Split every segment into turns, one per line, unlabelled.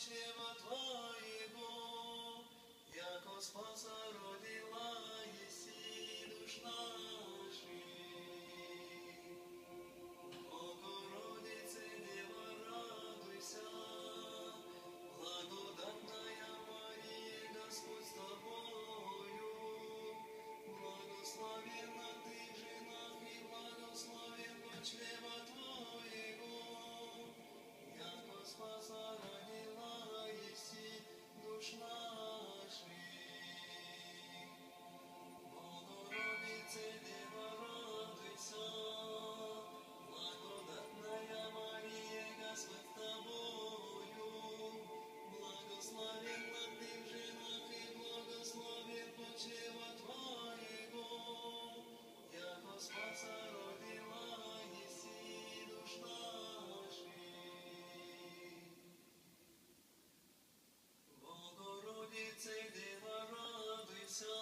чрева Твоего, яко спаса родила еси душ наших. Богородице, Дева, радуйся, благодатная Мария, Господь с Тобою, благословенна Ты в женах и благословен плод чрева Твоего, яко спаса родила еси душ наших. Богородице, Дева, радуйся, благодатная Мария, Господь с Тобою, благословенна Ты в женах и благословен плод чрева Твоего, яко спаса родила еси душ наших. Богородице, Дева, радуйся,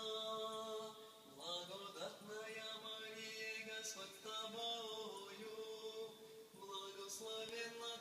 благодатная Мария, Господь с Тобою, благословенна